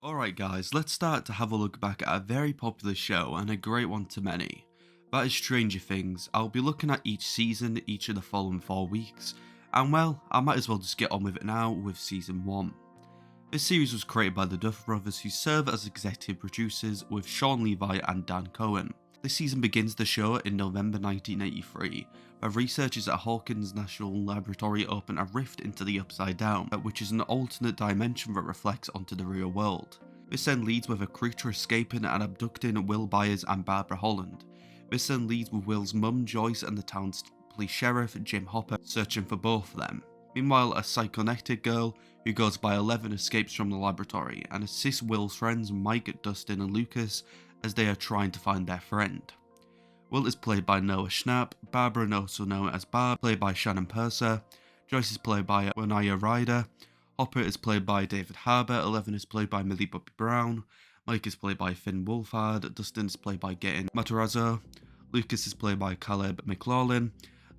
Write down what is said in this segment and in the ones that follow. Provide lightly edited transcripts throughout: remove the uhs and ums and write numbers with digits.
Alright guys, let's start to have a look back at a very popular show and a great one to many. That is Stranger Things. I'll be looking at each season each of the following 4 weeks, and well, I might as well just get on with it now with season 1. This series was created by the Duffer Brothers who serve as executive producers with Sean Levi and Dan Cohen. This season begins the show in November 1983, where researchers at Hawkins National Laboratory open a rift into the Upside Down, which is an alternate dimension that reflects onto the real world. This then leads with a creature escaping and abducting Will Byers and Barbara Holland. This then leads with Will's mum Joyce and the town's police sheriff Jim Hopper searching for both of them. Meanwhile, a psychonetic girl who goes by 11 escapes from the laboratory and assists Will's friends Mike, Dustin and Lucas as they are trying to find their friend. Will is played by Noah Schnapp, Barbara, also known as Barb, played by Shannon Purser, Joyce is played by Winona Ryder, Hopper is played by David Harbour, 11 is played by Millie Bobby Brown, Mike is played by Finn Wolfhard, Dustin is played by Gaten Matarazzo, Lucas is played by Caleb McLaughlin,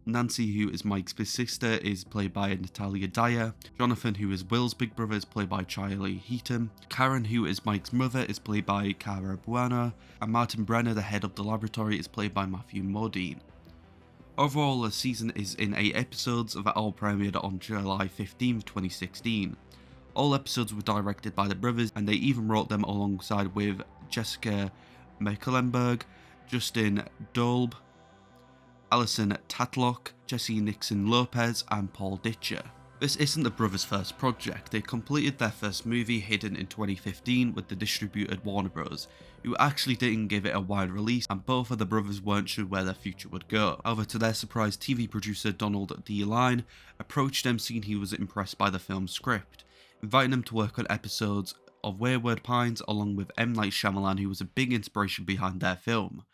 Nancy, who is Mike's big sister, is played by Natalia Dyer. Jonathan, who is Will's big brother, is played by Charlie Heaton. Karen, who is Mike's mother, is played by Cara Buono. And Martin Brenner, the head of the laboratory, is played by Matthew Modine. Overall, the season is in 8 episodes that all premiered on July 15, 2016. All episodes were directed by the brothers, and they even wrote them alongside with Jessica Mecklenburg, Justin Dolb, Alison Tatlock, Jesse Nixon Lopez, and Paul Ditcher. This isn't the brothers' first project. They completed their first movie, Hidden, in 2015 with the distributor Warner Bros., who actually didn't give it a wide release, and both of the brothers weren't sure where their future would go. However, to their surprise, TV producer Donald D. Line approached them saying he was impressed by the film's script, inviting them to work on episodes of Wayward Pines along with M. Night Shyamalan, who was a big inspiration behind their film.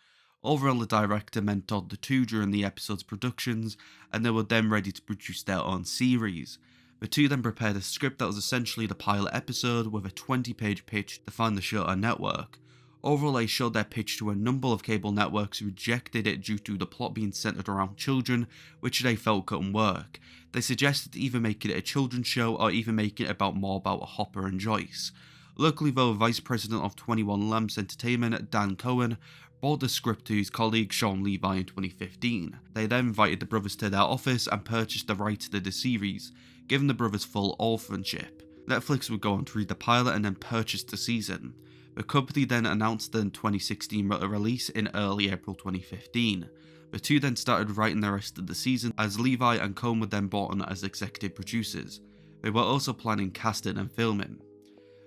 Overall, the director mentored the two during the episode's productions, and they were then ready to produce their own series. The two then prepared a script that was essentially the pilot episode with a 20-page pitch to find the show a network. Overall, they showed their pitch to a number of cable networks who rejected it due to the plot being centered around children, which they felt couldn't work. They suggested either making it a children's show or even making it more about Hopper and Joyce. Luckily though, Vice President of 21 Lamps Entertainment, Dan Cohen, brought the script to his colleague Sean Levi in 2015. They then invited the brothers to their office and purchased the rights to the series, giving the brothers full authorship. Netflix would go on to read the pilot and then purchase the season. The company then announced the 2016 release in early April 2015. The two then started writing the rest of the season, as Levi and Cohen were then brought on as executive producers. They were also planning casting and filming.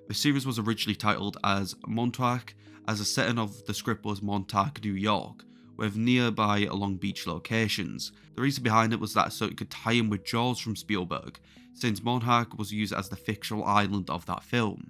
The series was originally titled as Montauk, as the setting of the script was Montauk, New York, with nearby Long Beach locations. The reason behind it was that so it could tie in with Jaws from Spielberg, since Montauk was used as the fictional island of that film.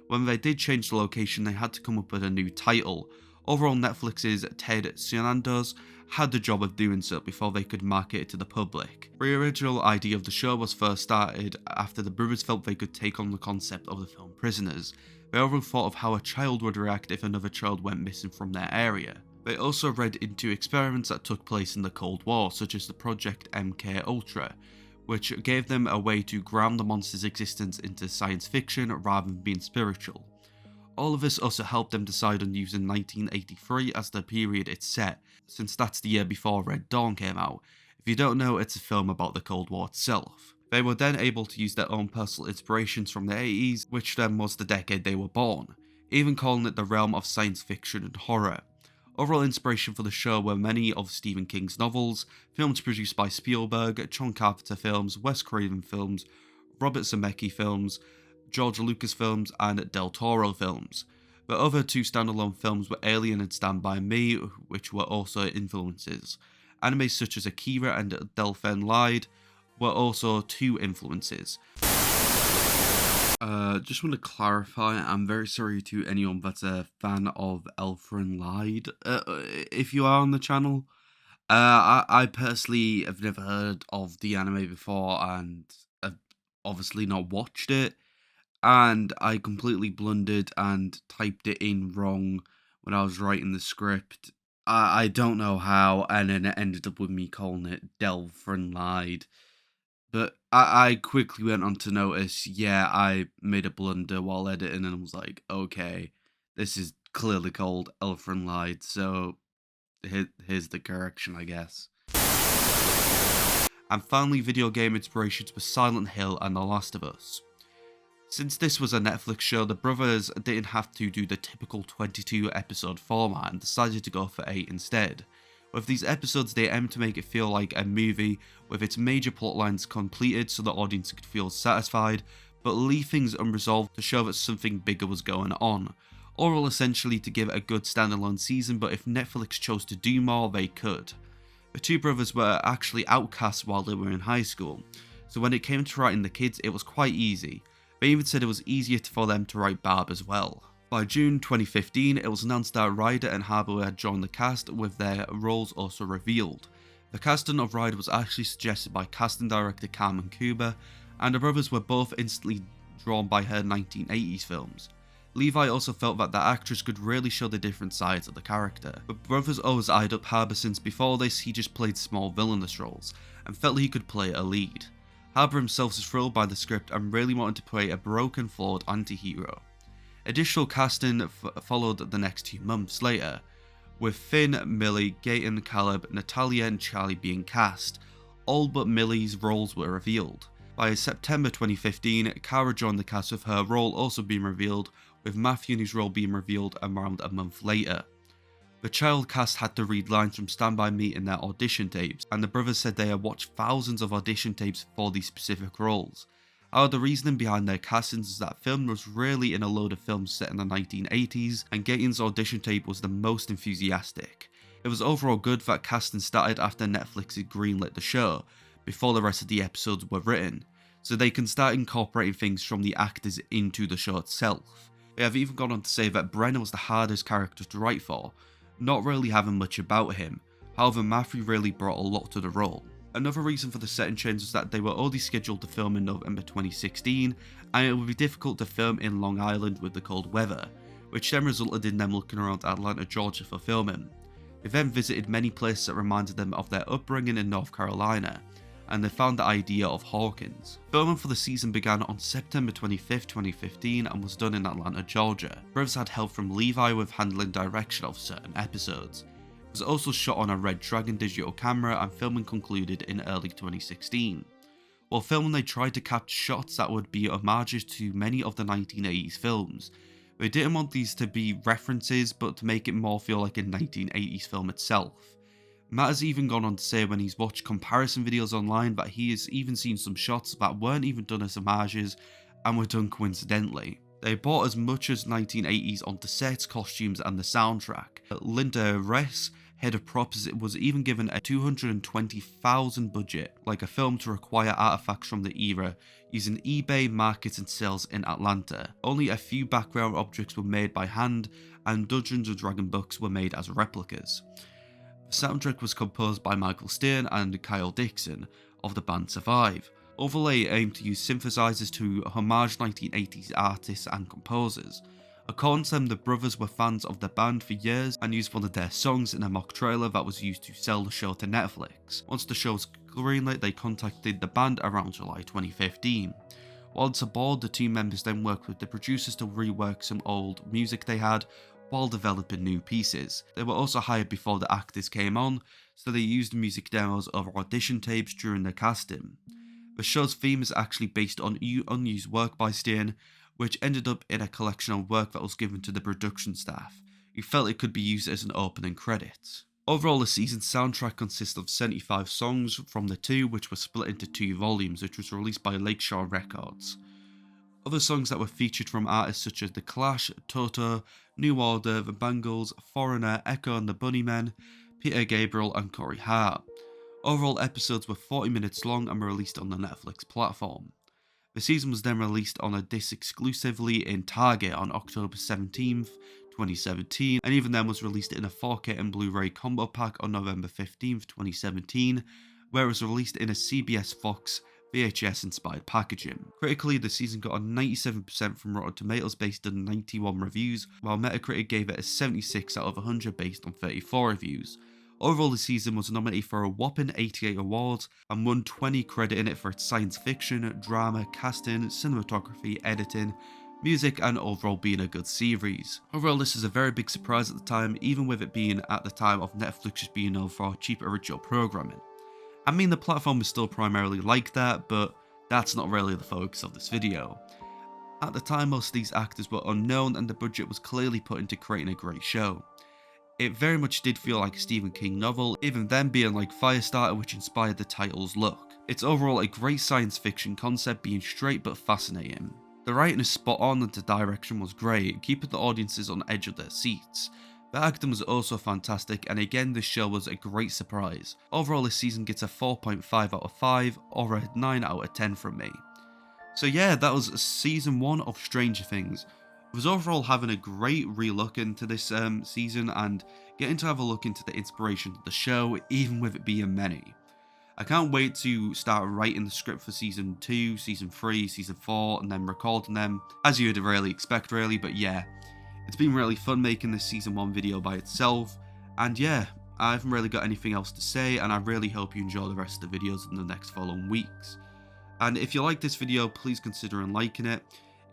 When they did change the location, they had to come up with a new title. Overall, Netflix's Ted Sarandos had the job of doing so before they could market it to the public. The original idea of the show was first started after the brothers felt they could take on the concept of the film Prisoners. They overall thought of how a child would react if another child went missing from their area. They also read into experiments that took place in the Cold War, such as the Project MK Ultra, which gave them a way to ground the monster's existence into science fiction rather than being spiritual. All of this also helped them decide on using 1983 as the period it's set, since that's the year before Red Dawn came out. If you don't know, it's a film about the Cold War itself. They were then able to use their own personal inspirations from the 80s, which then was the decade they were born, even calling it the realm of science fiction and horror. Overall inspiration for the show were many of Stephen King's novels, films produced by Spielberg, John Carpenter films, Wes Craven films, Robert Zemeckis films, George Lucas films, and Del Toro films. The other two standalone films were Alien and Stand By Me, which were also influences. Anime such as Akira and Delphin Lied were also two influences. Just want to clarify, I'm very sorry to anyone that's a fan of Elfrin Lied. If you are on the channel, I personally have never heard of the anime before and have obviously not watched it. And I completely blundered and typed it in wrong when I was writing the script. I don't know how, and then it ended up with me calling it Delphin Lied. But I quickly went on to notice, yeah, I made a blunder while editing and was like, okay, this is clearly called Elfrin Lied, so here's the correction, I guess. And finally, video game inspirations were Silent Hill and The Last of Us. Since this was a Netflix show, the brothers didn't have to do the typical 22 episode format and decided to go for 8 instead. With these episodes, they aimed to make it feel like a movie with its major plot lines completed so the audience could feel satisfied, but leave things unresolved to show that something bigger was going on. All essentially to give it a good standalone season, but if Netflix chose to do more, they could. The two brothers were actually outcasts while they were in high school, so when it came to writing the kids, it was quite easy. They even said it was easier for them to write Barb as well. By June 2015, it was announced that Ryder and Harbour had joined the cast, with their roles also revealed. The casting of Ryder was actually suggested by casting director Carmen Cuba, and the brothers were both instantly drawn by her 1980s films. Levi also felt that the actress could really show the different sides of the character. But brothers always eyed up Harbour since before this he just played small villainous roles, and felt he could play a lead. Harbour himself was thrilled by the script and really wanted to play a broken, flawed anti-hero. Additional casting followed the next 2 months later, with Finn, Millie, Gaten, Caleb, Natalia and Charlie being cast. All but Millie's roles were revealed. By September 2015, Kara joined the cast with her role also being revealed, with Matthew and his role being revealed around a month later. The child cast had to read lines from Stand By Me in their audition tapes, and the brothers said they had watched thousands of audition tapes for these specific roles. However, the reasoning behind their castings is that film was really in a load of films set in the 1980s, and Gaten's audition tape was the most enthusiastic. It was overall good that casting started after Netflix had greenlit the show, before the rest of the episodes were written, so they can start incorporating things from the actors into the show itself. They have even gone on to say that Brenna was the hardest character to write for, not really having much about him. However, Matthew really brought a lot to the role. Another reason for the setting change was that they were already scheduled to film in November 2016, and it would be difficult to film in Long Island with the cold weather, which then resulted in them looking around Atlanta, Georgia for filming. They then visited many places that reminded them of their upbringing in North Carolina, and they found the idea of Hawkins. Filming for the season began on September 25th, 2015 and was done in Atlanta, Georgia. Brothers had help from Levi with handling direction of certain episodes. It was also shot on a Red Dragon digital camera and filming concluded in early 2016. While filming, they tried to capture shots that would be homages to many of the 1980s films. They didn't want these to be references, but to make it more feel like a 1980s film itself. Matt has even gone on to say when he's watched comparison videos online that he has even seen some shots that weren't even done as homages and were done coincidentally. They brought as much as 1980s onto sets, costumes and the soundtrack. Linda Ress, head of props, was even given a $220,000 budget, like a film, to acquire artifacts from the era using eBay markets and sales in Atlanta. Only a few background objects were made by hand, and Dungeons & Dragon books were made as replicas. The soundtrack was composed by Michael Stern and Kyle Dixon of the band Survive. Overlay aimed to use synthesizers to homage 1980s artists and composers. According to them, the brothers were fans of the band for years and used one of their songs in a mock trailer that was used to sell the show to Netflix. Once the show was greenlit, they contacted the band around July 2015. Once aboard, the two members then worked with the producers to rework some old music they had, while developing new pieces. They were also hired before the actors came on, so they used music demos of audition tapes during the casting. The show's theme is actually based on unused work by Stern, which ended up in a collection of work that was given to the production staff, who felt it could be used as an opening credit. Overall, the season's soundtrack consists of 75 songs from the two, which were split into 2 volumes, which was released by Lakeshore Records. Other songs that were featured from artists such as The Clash, Toto, New Order, The Bangles, Foreigner, Echo and the Bunnymen, Peter Gabriel and Corey Hart. Overall, episodes were 40 minutes long and were released on the Netflix platform. The season was then released on a disc exclusively in Target on October 17th, 2017, and even then was released in a 4K and Blu-ray combo pack on November 15th, 2017, where it was released in a CBS Fox VHS inspired packaging. Critically, the season got a 97% from Rotten Tomatoes based on 91 reviews, while Metacritic gave it a 76 out of 100 based on 34 reviews. Overall, the season was nominated for a whopping 88 awards and won 20, crediting it for its science fiction, drama, casting, cinematography, editing, music, and overall being a good series. Overall, this is a very big surprise at the time, even with it being at the time of Netflix just being known for cheap original programming. I mean, the platform is still primarily like that, but that's not really the focus of this video. At the time, most of these actors were unknown and the budget was clearly put into creating a great show. It very much did feel like a Stephen King novel, even them being like Firestarter, which inspired the title's look. It's overall a great science fiction concept, being straight but fascinating. The writing is spot on and the direction was great, keeping the audiences on edge of their seats. The acting was also fantastic, and again this show was a great surprise. Overall, this season gets a 4.5 out of 5 or a 9 out of 10 from me. So yeah, that was season 1 of Stranger Things. I was overall having a great re-look into this season and getting to have a look into the inspiration of the show, even with it being many. I can't wait to start writing the script for season 2, season 3, season 4, and then recording them, as you would really expect really, but yeah. It's been really fun making this season 1 video by itself, and yeah, I haven't really got anything else to say, and I really hope you enjoy the rest of the videos in the next following weeks. And if you like this video, please consider liking it.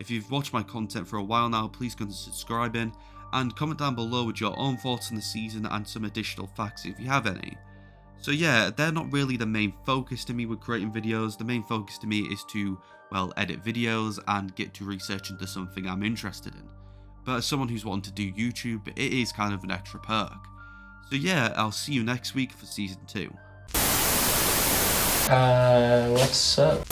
If you've watched my content for a while now, please consider subscribing, and comment down below with your own thoughts on the season and some additional facts if you have any. So yeah, they're not really the main focus to me with creating videos. The main focus to me is to, well, edit videos and get to research into something I'm interested in. But as someone who's wanting to do YouTube, it is kind of an extra perk. So yeah, I'll see you next week for season 2. What's up?